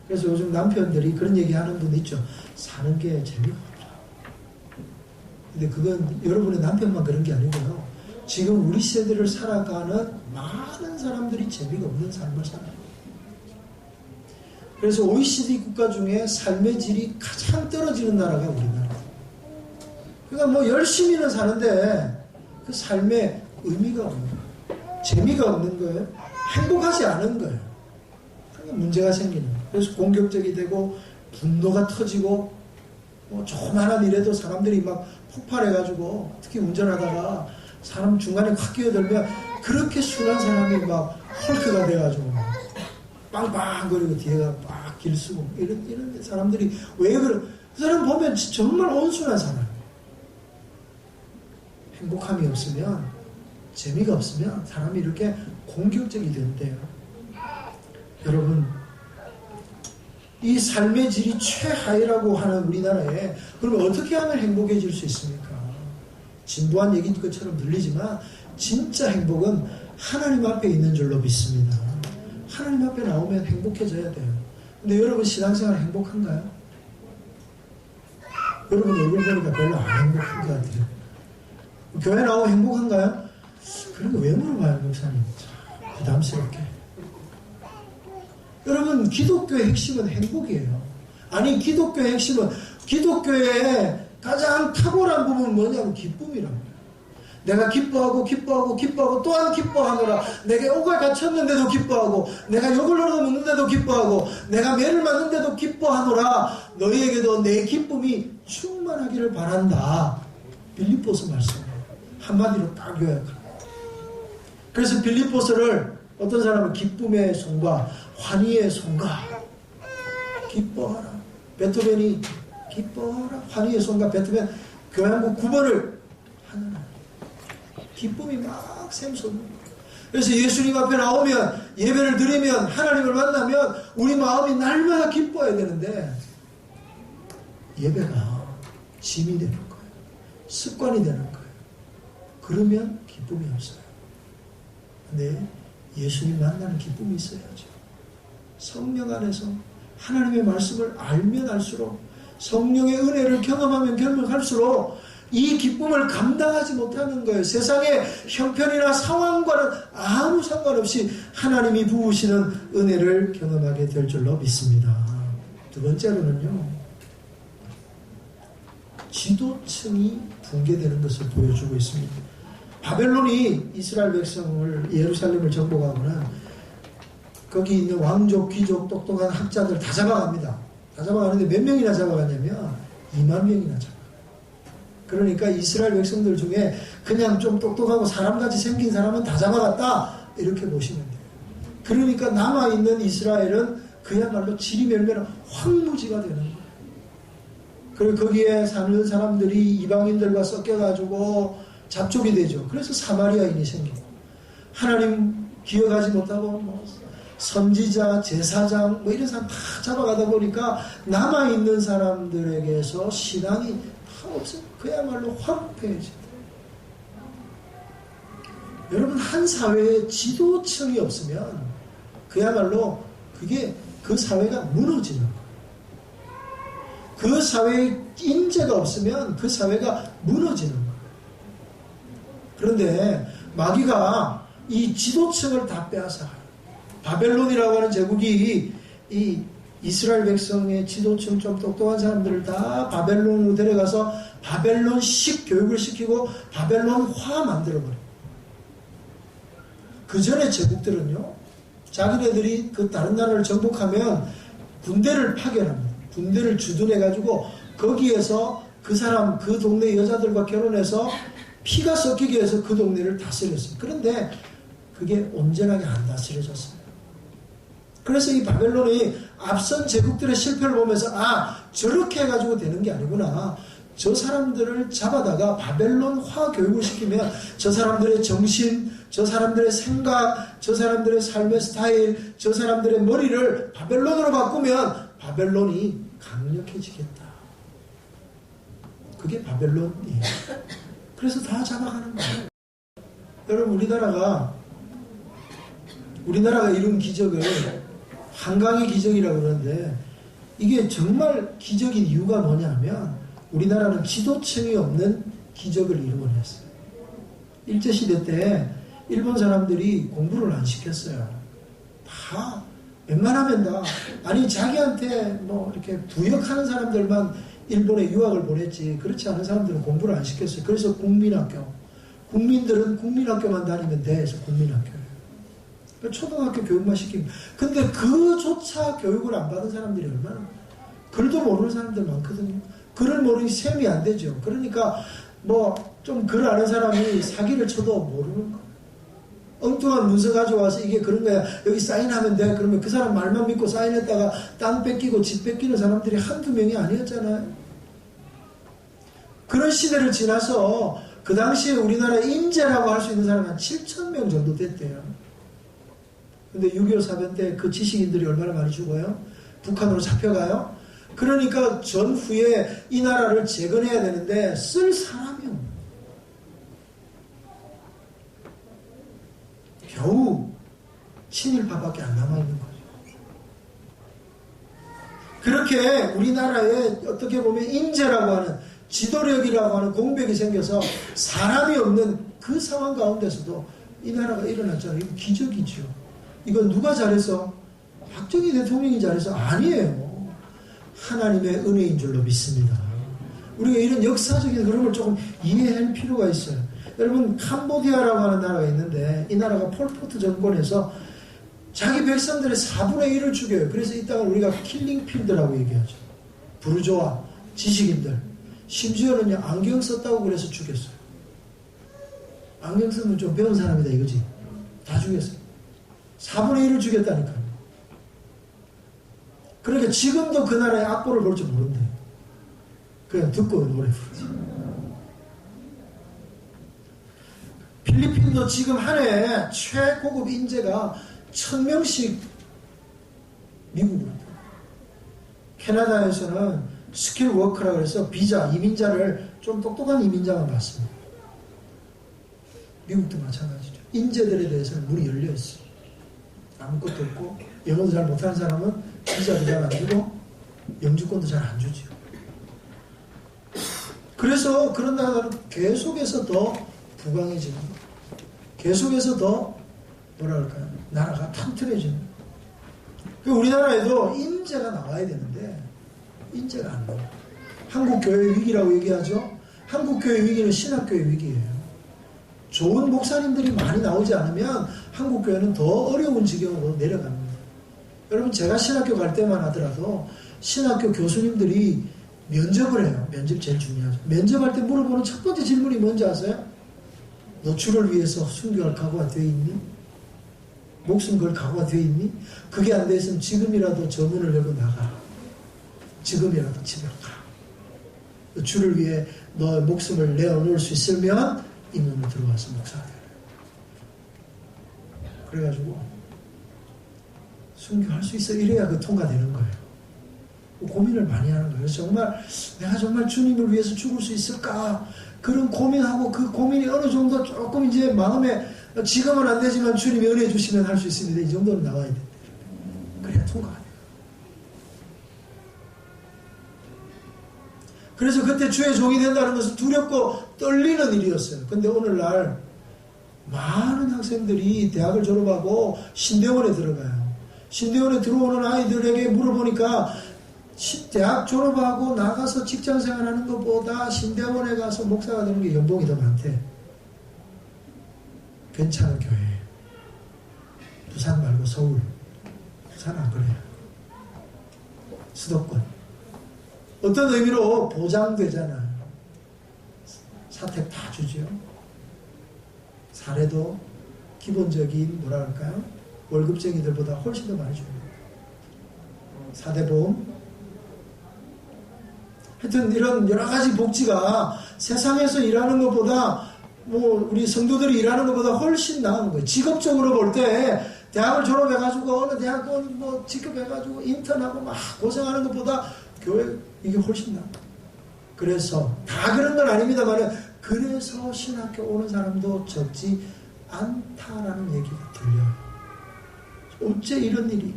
그래서 요즘 남편들이 그런 얘기하는 분 있죠. 사는 게 재미가 없다. 근데 그건 여러분의 남편만 그런 게 아니고요. 지금 우리 세대를 살아가는 많은 사람들이 재미가 없는 삶을 살아요. 그래서 OECD 국가 중에 삶의 질이 가장 떨어지는 나라가 우리나라예요. 그러니까 뭐 열심히는 사는데 그 삶에 의미가 없는 거예요. 재미가 없는 거예요. 행복하지 않은 거예요. 그러니까 문제가 생기는 거예요. 그래서 공격적이 되고 분노가 터지고 뭐 조그만한 일에도 사람들이 막 폭발해가지고 특히 운전하다가 사람 중간에 확 끼어들면 그렇게 순한 사람이 막 헐크가 돼가지고 빵빵거리고 뒤에가 막 길수공 이런 사람들이 왜 그래? 그 사람 보면 정말 온순한 사람. 행복함이 없으면, 재미가 없으면 사람이 이렇게 공격적이 된대요. 여러분, 이 삶의 질이 최하위라고 하는 우리나라에 그러면 어떻게 하면 행복해질 수 있습니까? 진부한 얘기인 것처럼 들리지만 진짜 행복은 하나님 앞에 있는 줄로 믿습니다. 하나님 앞에 나오면 행복해져야 돼요. 근데 여러분 신앙생활 행복한가요? 여러분 얼굴 보니까 별로 안 행복한 것 같아요. 교회 나오면 행복한가요? 그런 거 왜 물어봐요, 목사님? 부담스럽게. 여러분, 기독교의 핵심은 행복이에요. 아니, 기독교의 핵심은, 기독교의 가장 탁월한 부분은 뭐냐면 기쁨이랍니다. 내가 기뻐하고 또한 기뻐하노라. 내게 옥을 갇혔는데도 기뻐하고, 내가 욕을 얻어먹는데도 기뻐하고, 내가 매를 맞는데도 기뻐하노라. 너희에게도 내 기쁨이 충만하기를 바란다. 빌립보서 말씀이에요. 한마디로 딱 요약합니다. 그래서 빌립보서를 어떤 사람은 기쁨의 송가, 환희의 송가, 기뻐하라. 베토벤이 기뻐하라. 환희의 송가, 베토벤 교향곡 9번을 하는 기쁨이 막 샘솟는 거예요. 그래서 예수님 앞에 나오면, 예배를 드리면, 하나님을 만나면 우리 마음이 날마다 기뻐해야 되는데 예배가 짐이 되는 거예요. 습관이 되는 거예요. 그러면 기쁨이 없어요. 근데 예수님 만나는 기쁨이 있어야죠. 성령 안에서 하나님의 말씀을 알면 알수록, 성령의 은혜를 경험하면 경험할수록 이 기쁨을 감당하지 못하는 거예요. 세상의 형편이나 상황과는 아무 상관없이 하나님이 부으시는 은혜를 경험하게 될 줄로 믿습니다. 두 번째로는요, 지도층이 붕괴되는 것을 보여주고 있습니다. 바벨론이 이스라엘 백성을, 예루살렘을 정복하고는 거기 있는 왕족, 귀족, 똑똑한 학자들 다 잡아갑니다. 다 잡아가는데 몇 명이나 잡아갔냐면 2만 명이나 잡아가요. 그러니까 이스라엘 백성들 중에 그냥 좀 똑똑하고 사람같이 생긴 사람은 다 잡아갔다, 이렇게 보시면 돼요. 그러니까 남아있는 이스라엘은 그야말로 지리멸멸한 황무지가 되는 거예요. 그리고 거기에 사는 사람들이 이방인들과 섞여가지고 잡족이 되죠. 그래서 사마리아인이 생기고, 하나님 기억하지 못하고 선지자, 제사장 이런 사람 다 잡아가다 보니까 남아있는 사람들에게서 신앙이 다 없어요. 그야말로 황폐해져. 여러분, 한 사회에 지도층이 없으면 그야말로 그 사회가 무너지는 거예요. 그 사회에 인재가 없으면 그 사회가 무너지는 거예요. 그런데 마귀가 이 지도층을 다 빼앗아가요. 바벨론이라고 하는 제국이 이 이스라엘 백성의 지도층, 좀 똑똑한 사람들을 다 바벨론으로 데려가서 바벨론식 교육을 시키고 바벨론화 만들어버려요. 그 전에 제국들은요, 자기네들이 그 다른 나라를 정복하면 군대를 파견합니다. 군대를 주둔해가지고 거기에서 그 사람, 그 동네 여자들과 결혼해서 피가 섞이게 해서 그 동네를 다스렸어요. 그런데 그게 온전하게 안 다스려졌어요. 그래서 이 바벨론이 앞선 제국들의 실패를 보면서, 저렇게 해가지고 되는 게 아니구나. 저 사람들을 잡아다가 바벨론화 교육을 시키면 저 사람들의 정신, 저 사람들의 생각, 저 사람들의 삶의 스타일, 저 사람들의 머리를 바벨론으로 바꾸면 바벨론이 강력해지겠다. 그게 바벨론이에요. 그래서 다 잡아가는 거예요. 여러분, 우리나라가 이룬 기적을 한강의 기적이라고 그러는데, 이게 정말 기적인 이유가 뭐냐면 우리나라는 지도층이 없는 기적을 이루어냈어요. 일제시대 때 일본 사람들이 공부를 안 시켰어요. 다 웬만하면 다, 아니 자기한테 이렇게 부역하는 사람들만 일본에 유학을 보냈지, 그렇지 않은 사람들은 공부를 안 시켰어요. 그래서 국민들은 국민학교만 다니면 돼 해서 국민학교예요. 초등학교 교육만 시키고, 근데 그조차 교육을 안 받은 사람들이 얼마나, 글도 모르는 사람들 많거든요. 글을 모르니 셈이 안 되죠. 그러니까 좀 글 아는 사람이 사기를 쳐도 모르는 거예요. 엉뚱한 문서 가져와서 이게 그런 거야. 여기 사인하면 돼. 그러면 그 사람 말만 믿고 사인했다가 땅 뺏기고 집 뺏기는 사람들이 한두 명이 아니었잖아요. 그런 시대를 지나서 그 당시에 우리나라 인재라고 할 수 있는 사람은 한 7,000명 정도 됐대요. 근데 6.25 사변 때 그 지식인들이 얼마나 많이 죽어요? 북한으로 잡혀가요? 그러니까 전후에 이 나라를 재건해야 되는데 쓸 사람이 없는, 겨우 친일파밖에 안 남아있는 거죠. 그렇게 우리나라에 어떻게 보면 인재라고 하는, 지도력이라고 하는 공백이 생겨서 사람이 없는 그 상황 가운데서도 이 나라가 일어났잖아요. 이거 기적이죠. 이건 누가 잘해서? 박정희 대통령이 잘해서? 아니에요. 하나님의 은혜인 줄로 믿습니다. 우리가 이런 역사적인 흐름을 조금 이해할 필요가 있어요. 여러분, 캄보디아라고 하는 나라가 있는데 이 나라가 폴포트 정권에서 자기 백성들의 4분의 1을 죽여요. 그래서 이 땅을 우리가 킬링필드라고 얘기하죠. 부르조아, 지식인들, 심지어는 안경 썼다고 그래서 죽였어요. 안경 쓰면 좀 배운 사람이다 이거지. 다 죽였어요. 4분의 1을 죽였다니까요. 그러니까 지금도 그 나라의 악보를 볼 줄 모른대. 그냥 듣고 노래 부르지. 필리핀도 지금 한 해에 최고급 인재가 1,000명씩 미국으로. 캐나다에서는 스킬 워커라고 해서 비자, 이민자를 좀 똑똑한 이민자만 받습니다. 미국도 마찬가지죠. 인재들에 대해서는 문이 열려 있어요. 아무것도 없고 영어도 잘 못하는 사람은 비자도 잘 안 주고 영주권도 잘 안 주죠. 그래서 그런 나라는 계속해서 더 부강해지는 거예요. 계속해서 더 뭐라 그럴까요? 나라가 튼튼해지는 거예요. 우리나라에도 인재가 나와야 되는데 인재가 안 나와요. 한국교회 위기라고 얘기하죠. 한국교회 위기는 신학교회 위기예요. 좋은 목사님들이 많이 나오지 않으면 한국교회는 더 어려운 지경으로 내려갑니다. 여러분, 제가 신학교 갈 때만 하더라도 신학교 교수님들이 면접을 해요. 면접 제일 중요하죠. 면접할 때 물어보는 첫 번째 질문이 뭔지 아세요? 노출을 위해서 순교할 각오가 되어 있니? 목숨 걸 각오가 되어 있니? 그게 안 돼 있으면 지금이라도 저 문을 열고 나가. 지금이라도 집에 가. 주를 위해 너의 목숨을 내어놓을 수 있으면 이 문을 들어와서 목사가 되라. 그래가지고 순교할 수 있어. 이래야 그 통과되는 거예요. 고민을 많이 하는 거예요. 정말 내가 정말 주님을 위해서 죽을 수 있을까? 그런 고민하고 그 고민이 어느 정도 조금 이제 마음에 지금은 안 되지만 주님이 은혜 주시면 할 수 있습니다. 이 정도는 나와야 된다. 그래야 통과가 돼요. 그래서 그때 주의 종이 된다는 것은 두렵고 떨리는 일이었어요. 근데 오늘날 많은 학생들이 대학을 졸업하고 신대원에 들어가요. 신대원에 들어오는 아이들에게 물어보니까 대학 졸업하고 나가서 직장 생활하는 것보다 신대원에 가서 목사가 되는 게 연봉이 더 많대. 괜찮은 교회. 부산 말고 서울. 부산 안 그래요. 수도권. 어떤 의미로 보장되잖아요. 사택 다 주죠. 사례도 기본적인 뭐라 할까요? 월급쟁이들보다 훨씬 더 많이 줍니다. 4대 보험. 하여튼 이런 여러 가지 복지가 세상에서 일하는 것보다 뭐 우리 성도들이 일하는 것보다 훨씬 나은 거예요. 직업적으로 볼 때 대학을 졸업해가지고 어느 대학원 뭐 직급해가지고 인턴하고 막 고생하는 것보다 교회 이게 훨씬 나아요. 그래서 다 그런 건 아닙니다만은 그래서 신학교 오는 사람도 적지 않다라는 얘기가 들려요. 어째 이런 일이?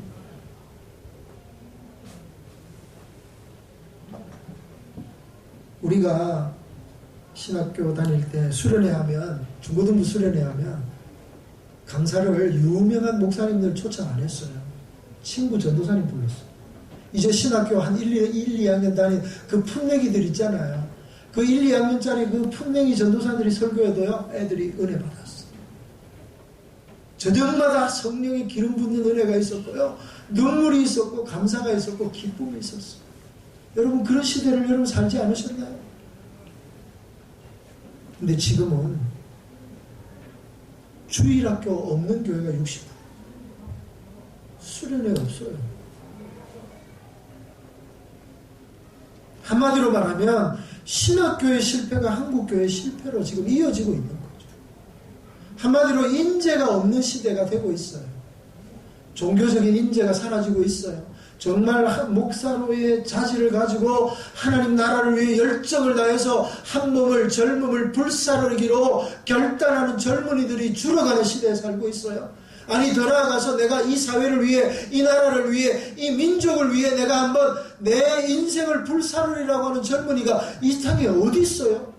우리가 신학교 다닐 때 수련회 하면, 중고등부 수련회 하면 강사를 유명한 목사님들 초청 안 했어요. 친구 전도사님 불렀어요. 이제 신학교 한 1, 2학년 다닌 그 풋내기들 있잖아요. 그 1, 2학년짜리 그 풋내기 전도사들이 설교해도요, 애들이 은혜 받았어요. 저녁마다 성령의 기름 붓는 은혜가 있었고요, 눈물이 있었고, 감사가 있었고, 기쁨이 있었어요. 여러분, 그런 시대를 여러분 살지 않으셨나요? 근데 지금은 주일학교 없는 교회가 60%. 수련회 없어요. 한마디로 말하면 신학교의 실패가 한국교회의 실패로 지금 이어지고 있는 거죠. 한마디로 인재가 없는 시대가 되고 있어요. 종교적인 인재가 사라지고 있어요. 정말 목사로의 자질을 가지고 하나님 나라를 위해 열정을 다해서 한 몸을 젊음을 불사르기로 결단하는 젊은이들이 줄어가는 시대에 살고 있어요. 아니 더 나아가서 내가 이 사회를 위해 이 나라를 위해 이 민족을 위해 내가 한번 내 인생을 불사르리라고 하는 젊은이가 이 땅에 어디 있어요?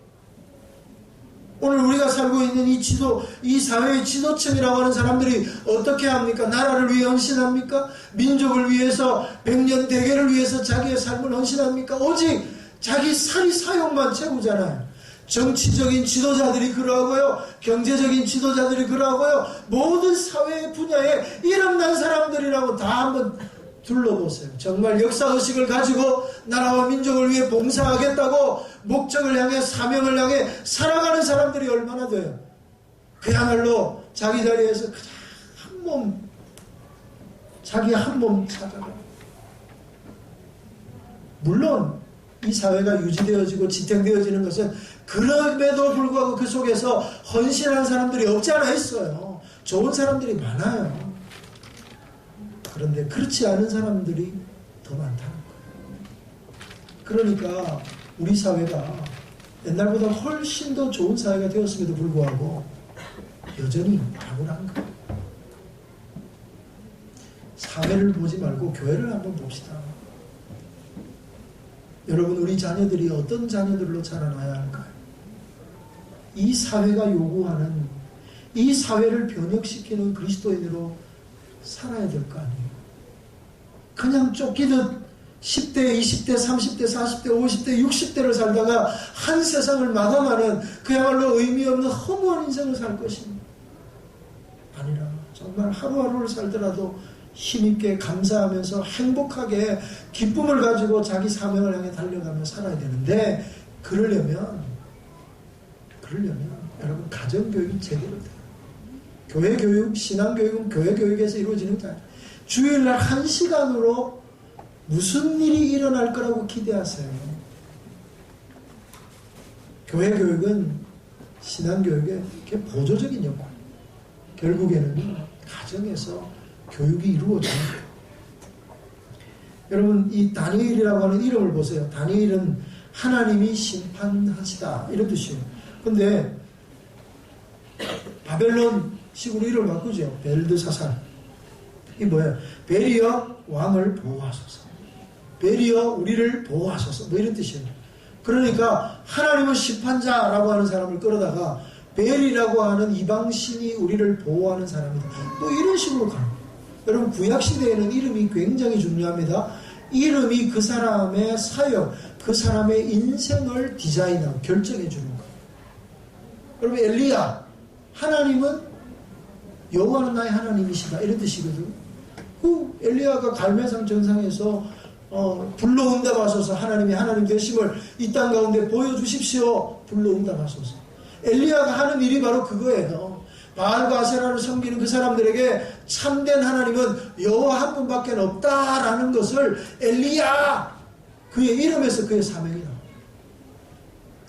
오늘 우리가 살고 있는 이 사회의 지도층이라고 하는 사람들이 어떻게 합니까? 나라를 위해 헌신합니까? 민족을 위해서, 백년 대계를 위해서 자기의 삶을 헌신합니까? 오직 자기 사리 사욕만 채우잖아요. 정치적인 지도자들이 그러하고요. 경제적인 지도자들이 그러하고요. 모든 사회 분야에 이름난 사람들이라고 다 한번 둘러보세요. 정말 역사의식을 가지고 나라와 민족을 위해 봉사하겠다고 목적을 향해 사명을 향해 살아가는 사람들이 얼마나 돼요. 그야말로 자기 자리에서 그냥 자기 한 몸 찾아가. 물론 이 사회가 유지되어지고 지탱되어지는 것은 그럼에도 불구하고 그 속에서 헌신하는 사람들이 없지 않아 있어요. 좋은 사람들이 많아요. 그런데 그렇지 않은 사람들이 더 많다는 거예요. 그러니까 우리 사회가 옛날보다 훨씬 더 좋은 사회가 되었음에도 불구하고 여전히 억울한 거예요. 사회를 보지 말고 교회를 한번 봅시다. 여러분, 우리 자녀들이 어떤 자녀들로 자라나야 할까요? 이 사회가 요구하는, 이 사회를 변혁시키는 그리스도인으로 살아야 될 거 아니에요. 그냥 쫓기듯 10대, 20대, 30대, 40대, 50대, 60대를 살다가 한 세상을 마감하는 그야말로 의미 없는 허무한 인생을 살 것입니다. 아니라 정말 하루하루를 살더라도 힘있게 감사하면서 행복하게 기쁨을 가지고 자기 사명을 향해 달려가며 살아야 되는데, 그러려면 여러분 가정교육이 제대로 돼요. 교회교육, 신앙교육은 교회교육에서 이루어지는 게 아니에요. 주일날 1시간으로 무슨 일이 일어날 거라고 기대하세요? 교회교육은 신앙교육의 보조적인 역할. 결국에는 가정에서 교육이 이루어져요. 여러분, 이 다니엘이라고 하는 이름을 보세요. 다니엘은 하나님이 심판하시다 이런 뜻이에요. 근데 바벨론식으로 이름을 바꾸죠. 벨드사살. 이게 뭐예요? 베리어 왕을 보호하소서. 베리어 우리를 보호하소서. 뭐 이런 뜻이에요. 그러니까 하나님은 심판자라고 하는 사람을 끌어다가 벨이라고 하는 이방신이 우리를 보호하는 사람이다. 또 이런 식으로 가는 거예요. 여러분, 구약시대에는 이름이 굉장히 중요합니다. 이름이 그 사람의 사역, 그 사람의 인생을 디자인하고 결정해 주는 거예요. 여러분, 엘리야, 하나님은 여호와는 나의 하나님이시다 이런 뜻이거든요. 그 엘리야가 갈멜산 정상에서 불러 응답하소서, 하나님이 하나님 되심을 이 땅 가운데 보여주십시오. 불러 응답하소서. 엘리야가 하는 일이 바로 그거예요. 바알과 아세라를 섬기는 그 사람들에게 참된 하나님은 여호와 한 분밖에 없다라는 것을 엘리야, 그의 이름에서 그의 사명이다.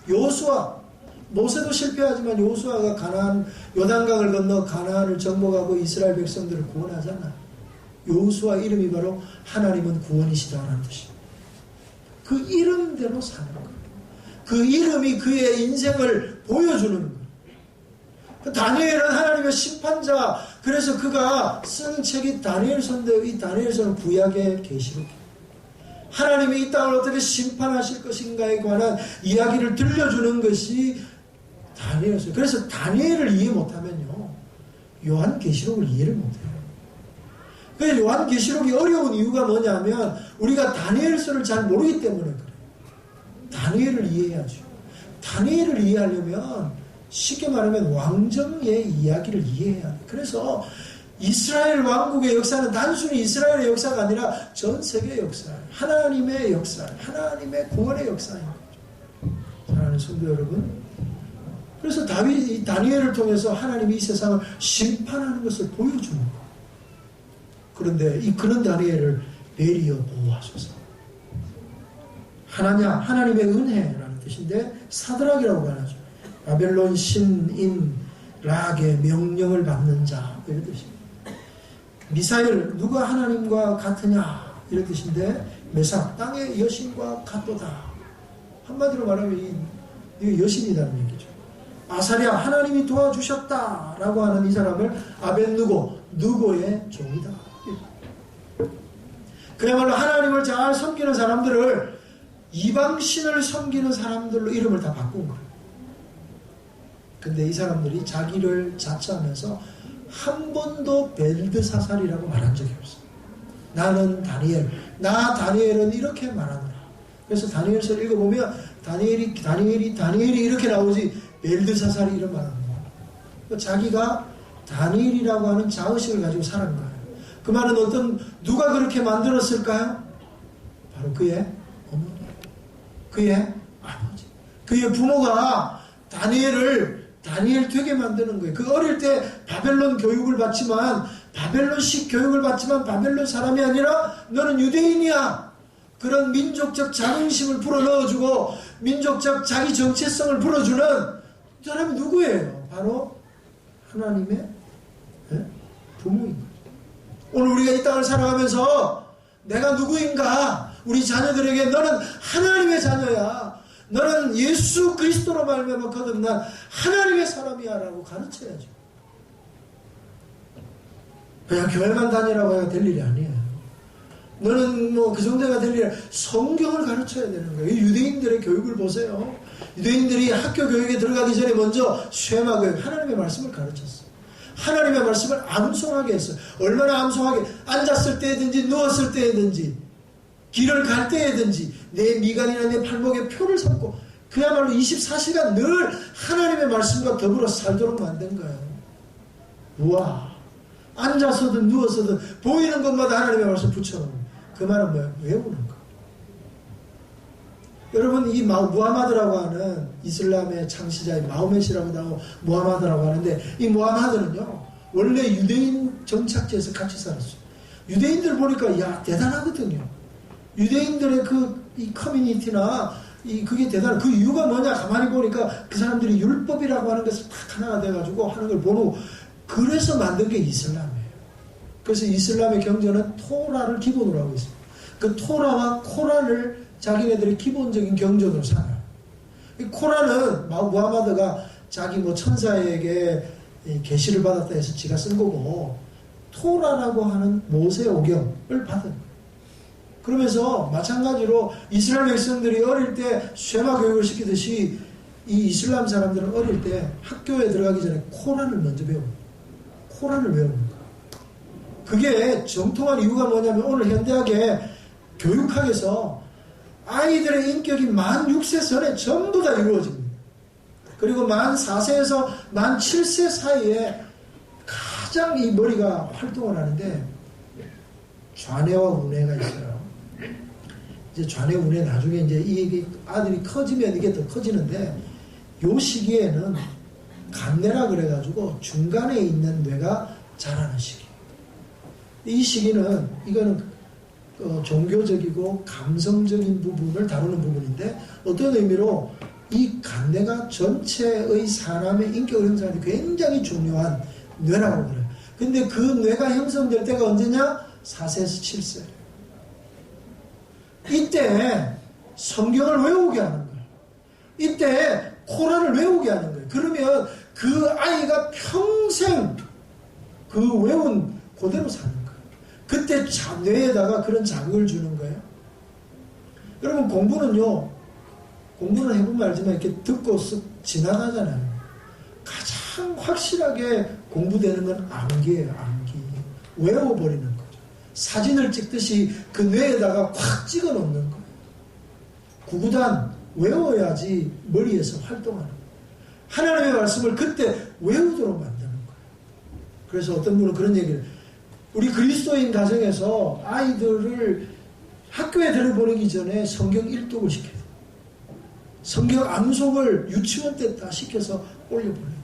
여호수아, 모세도 실패하지만 여호수아가 가나안, 요단강을 건너 가나안을 정복하고 이스라엘 백성들을 구원하잖아요. 여호수아 이름이 바로 하나님은 구원이시다라는 뜻이에요. 그 이름대로 사는 거예요. 그 이름이 그의 인생을 보여주는 거예요. 그 다니엘은 하나님의 심판자, 그래서 그가 쓴 책이 다니엘서인데, 이 다니엘서는 구약의 계시록이에요. 하나님이 이 땅을 어떻게 심판하실 것인가에 관한 이야기를 들려주는 것이 다니엘서예요. 그래서 다니엘을 이해 못하면요, 요한계시록을 이해를 못해요. 그 요한계시록이 어려운 이유가 뭐냐면 우리가 다니엘서를 잘 모르기 때문에 그래요. 다니엘을 이해해야죠. 다니엘을 이해하려면 쉽게 말하면 왕정의 이야기를 이해해야 돼요. 그래서 이스라엘 왕국의 역사는 단순히 이스라엘의 역사가 아니라 전 세계의 역사, 하나님의 역사, 하나님의 구원의 역사인 거죠. 사랑하는 성도 여러분, 그래서 이 다니엘을 통해서 하나님이 이 세상을 심판하는 것을 보여주는 거예요. 그런데 그런 다니엘을 베리어 보호하소서. 하나님의 은혜라는 뜻인데 사드락이라고 말하죠. 바벨론 신인 락의 명령을 받는 자 이런 뜻입니다. 미사엘 누가 하나님과 같으냐 이런 뜻인데 메삭 땅의 여신과 같도다. 한마디로 말하면 이게 여신이라는 얘기죠. 아사랴 하나님이 도와주셨다라고 하는 이 사람을 아벤누고의 종이다. 그야말로 하나님을 잘 섬기는 사람들을 이방신을 섬기는 사람들로 이름을 다 바꾼 거예요. 근데 이 사람들이 자기를 자처하면서 한 번도 벨드사살이라고 말한 적이 없어요. 나는 다니엘은 이렇게 말하노라. 그래서 다니엘서를 읽어보면 다니엘이 이렇게 나오지 벨드사살이 이런 말하는 거예요. 자기가 다니엘이라고 하는 자의식을 가지고 살은 거예요. 그 말은 누가 그렇게 만들었을까요? 바로 그의 어머니, 그의 아버지, 그의 부모가 다니엘 되게 만드는 거예요. 그 어릴 때 바벨론 교육을 받지만 바벨론식 교육을 받지만 바벨론 사람이 아니라 너는 유대인이야. 그런 민족적 자긍심을 불어넣어주고 민족적 자기 정체성을 불어주는 사람이 누구예요? 바로 하나님의 부모인 거예요. 오늘 우리가 이 땅을 살아가면서 내가 누구인가? 우리 자녀들에게 너는 하나님의 자녀야. 너는 예수 그리스도로 말미암아 거듭난 하나님의 사람이야 라고 가르쳐야죠. 그냥 교회만 다니라고 해야 될 일이 아니에요. 너는 그 정도가 될 일이 아니라 성경을 가르쳐야 되는 거예요. 유대인들의 교육을 보세요. 유대인들이 학교 교육에 들어가기 전에 먼저 쉐마 교육, 하나님의 말씀을 가르쳤어요. 하나님의 말씀을 암송하게 했어요. 얼마나 암송하게, 앉았을 때든지 누웠을 때든지 길을 갈 때든지 내 미간이나 내 팔목에 표를 삼고 그야말로 24시간 늘 하나님의 말씀과 더불어 살도록 만든 거예요. 우와, 앉아서든 누워서든 보이는 것마다 하나님의 말씀 붙여놓은 거예요. 그 말은 뭐예요? 외우는 거. 여러분, 이 무하마드라고 하는 이슬람의 창시자인 마호멧이라고 하고 무하마드라고 하는데, 이 무하마드는요 원래 유대인 정착지에서 같이 살았어요. 유대인들 보니까 대단하거든요. 유대인들의 이 커뮤니티나 그게 대단해. 그 이유가 뭐냐? 가만히 보니까 그 사람들이 율법이라고 하는 것을 딱 하나가 돼가지고 하는 걸 보고, 그래서 만든 게 이슬람이에요. 그래서 이슬람의 경전은 토라를 기본으로 하고 있습니다. 그 토라와 코란을 자기네들의 기본적인 경전으로 삼아요. 이 코란은 무하마드가 자기 천사에게 계시를 받았다 해서 지가 쓴 거고, 토라라고 하는 모세 오경을 받은 거예요. 그러면서 마찬가지로 이스라엘 백성들이 어릴 때 쉐마 교육을 시키듯이 이 이슬람 사람들은 어릴 때 학교에 들어가기 전에 코란을 먼저 배웁니다. 코란을 외웁니다. 그게 정통한 이유가 뭐냐면 오늘 현대학의 교육학에서 아이들의 인격이 만 6세 전에 전부 다 이루어집니다. 그리고 만 4세에서 만 7세 사이에 가장 이 머리가 활동을 하는데 좌뇌와 우뇌가 있어요. 이제 좌뇌 우뇌 나중에 이제 이 아들이 커지면 이게 더 커지는데, 요 시기에는 간뇌라 그래가지고 중간에 있는 뇌가 자라는 시기. 이 시기는 이거는 종교적이고 감성적인 부분을 다루는 부분인데, 어떤 의미로 이 간뇌가 전체의 사람의 인격을 형성하는 데 굉장히 중요한 뇌라고 그래요. 근데 그 뇌가 형성될 때가 언제냐? 4세에서 7세. 이때 성경을 외우게 하는 거예요. 이때 코란을 외우게 하는 거예요. 그러면 그 아이가 평생 그 외운 그대로 사는 거예요. 그때 뇌에다가 그런 자극을 주는 거예요. 여러분, 공부는 해보면 알지만 이렇게 듣고 쓱 지나가잖아요. 가장 확실하게 공부되는 건 암기예요. 암기. 외워버리는 거죠. 사진을 찍듯이 그 뇌에다가 콱 찍어 놓는 거예요. 구구단 외워야지 머리에서 활동하는 거예요. 하나님의 말씀을 그때 외우도록 만드는 거예요. 그래서 어떤 분은 그런 얘기를, 우리 그리스도인 가정에서 아이들을 학교에 들여보내기 전에 성경 일독을 시켜요. 성경 암송을 유치원 때 다 시켜서 올려보내요.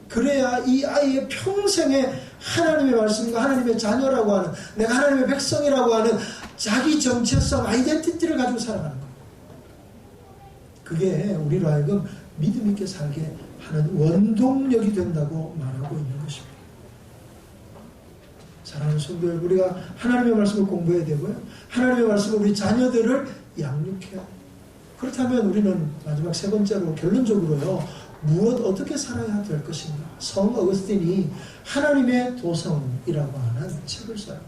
그래야 이 아이의 평생에 하나님의 말씀과 하나님의 자녀라고 하는, 내가 하나님의 백성이라고 하는 자기 정체성, 아이덴티티를 가지고 살아가는 거예요. 그게 우리로 하여금 믿음 있게 살게 하는 원동력이 된다고 말하고 있는 것입니다. 사랑하는 성도 여러분, 우리가 하나님의 말씀을 공부해야 되고요. 하나님의 말씀을 우리 자녀들을 양육해야 돼요. 그렇다면 우리는 마지막 세 번째로 결론적으로요. 어떻게 살아야 될 것인가. 성 어거스틴이 하나님의 도성이라고 하는 책을 써요.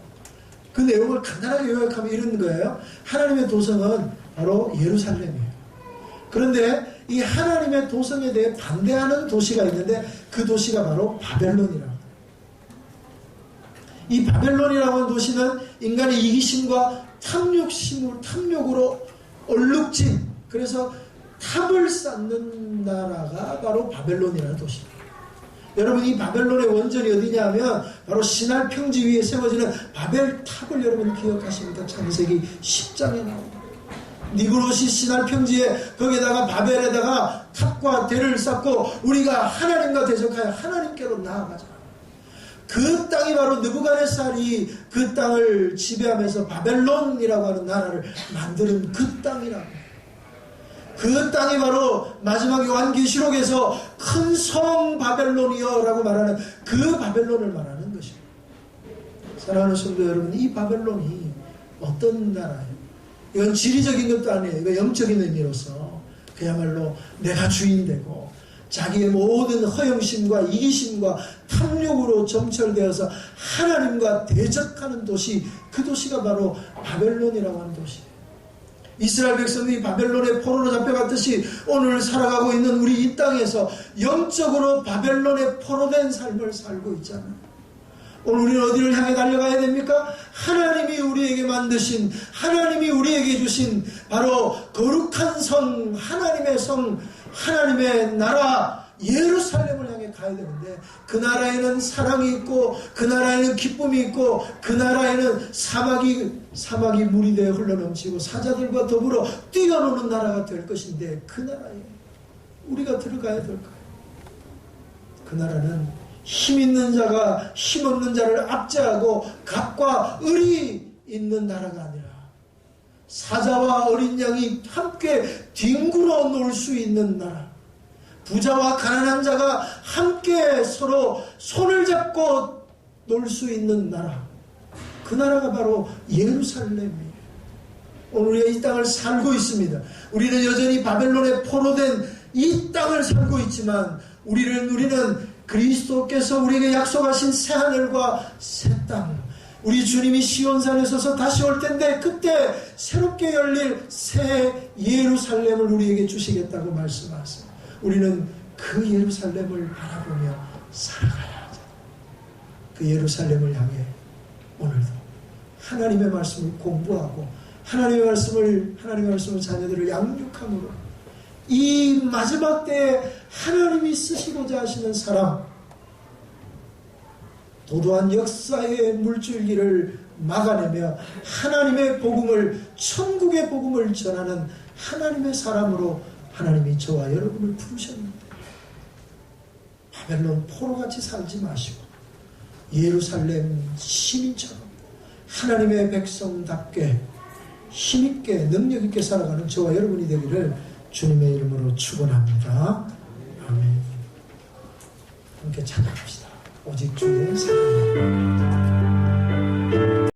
그 내용을 간단하게 요약하면 이런 거예요. 하나님의 도성은 바로 예루살렘이에요. 그런데 이 하나님의 도성에 대해 반대하는 도시가 있는데 그 도시가 바로 바벨론이라고 해요. 이 바벨론이라고 하는 도시는 인간의 이기심과 탐욕으로 얼룩진, 그래서 탑을 쌓는 나라가 바로 바벨론이라는 도시입니다. 여러분, 이 바벨론의 원전이 어디냐 하면 바로 시날 평지 위에 세워지는 바벨탑을 여러분 기억하십니까? 창세기 10장에 나옵니다. 니그롯이 시날 평지에 거기에다가 바벨에다가 탑과 대를 쌓고 우리가 하나님과 대적하여 하나님께로 나아가자. 그 땅이 바로 느부갓네살이 그 땅을 지배하면서 바벨론이라고 하는 나라를 만드는 그 땅이라고. 그 땅이 바로 마지막 요한계시록에서 큰 성 바벨론이여라고 말하는 그 바벨론을 말하는 것입니다. 사랑하는 성도 여러분, 이 바벨론이 어떤 나라예요? 이건 지리적인 것도 아니에요. 이건 영적인 의미로서 그야말로 내가 주인되고 자기의 모든 허영심과 이기심과 탐욕으로 점철되어서 하나님과 대적하는 도시, 그 도시가 바로 바벨론이라고 하는 도시예요. 이스라엘 백성이 바벨론의 포로로 잡혀갔듯이 오늘 살아가고 있는 우리 이 땅에서 영적으로 바벨론의 포로된 삶을 살고 있잖아요. 오늘 우리는 어디를 향해 달려가야 됩니까? 하나님이 우리에게 만드신, 하나님이 우리에게 주신 바로 거룩한 성, 하나님의 나라 예루살렘을 향해 가야 되는데, 그 나라에는 사랑이 있고 그 나라에는 기쁨이 있고 그 나라에는 사막이 물이 되어 흘러넘치고 사자들과 더불어 뛰어노는 나라가 될 것인데, 그 나라에 우리가 들어가야 될까요? 그 나라는 힘 있는 자가 힘 없는 자를 압제하고 갑과 을이 있는 나라가 아니라 사자와 어린 양이 함께 뒹굴어 놀 수 있는 나라, 부자와 가난한 자가 함께 서로 손을 잡고 놀 수 있는 나라, 그 나라가 바로 예루살렘이에요. 오늘 우리가 이 땅을 살고 있습니다. 우리는 여전히 바벨론에 포로된 이 땅을 살고 있지만 우리는 그리스도께서 우리에게 약속하신 새하늘과 새 땅, 우리 주님이 시온산에 서서 다시 올 텐데 그때 새롭게 열릴 새 예루살렘을 우리에게 주시겠다고 말씀하세요. 우리는 그 예루살렘을 바라보며 살아가야 하죠. 그 예루살렘을 향해 오늘도 하나님의 말씀을 공부하고 하나님의 말씀을 자녀들을 양육함으로 이 마지막 때에 하나님이 쓰시고자 하시는 사람, 도도한 역사의 물줄기를 막아내며 하나님의 복음을, 천국의 복음을 전하는 하나님의 사람으로 하나님이 저와 여러분을 부르셨는데, 바벨론 포로같이 살지 마시고 예루살렘 시민처럼 하나님의 백성답게 힘있게 능력있게 살아가는 저와 여러분이 되기를 주님의 이름으로 축원합니다. 아멘. 함께 찬양합시다. 오직 주의 사랑.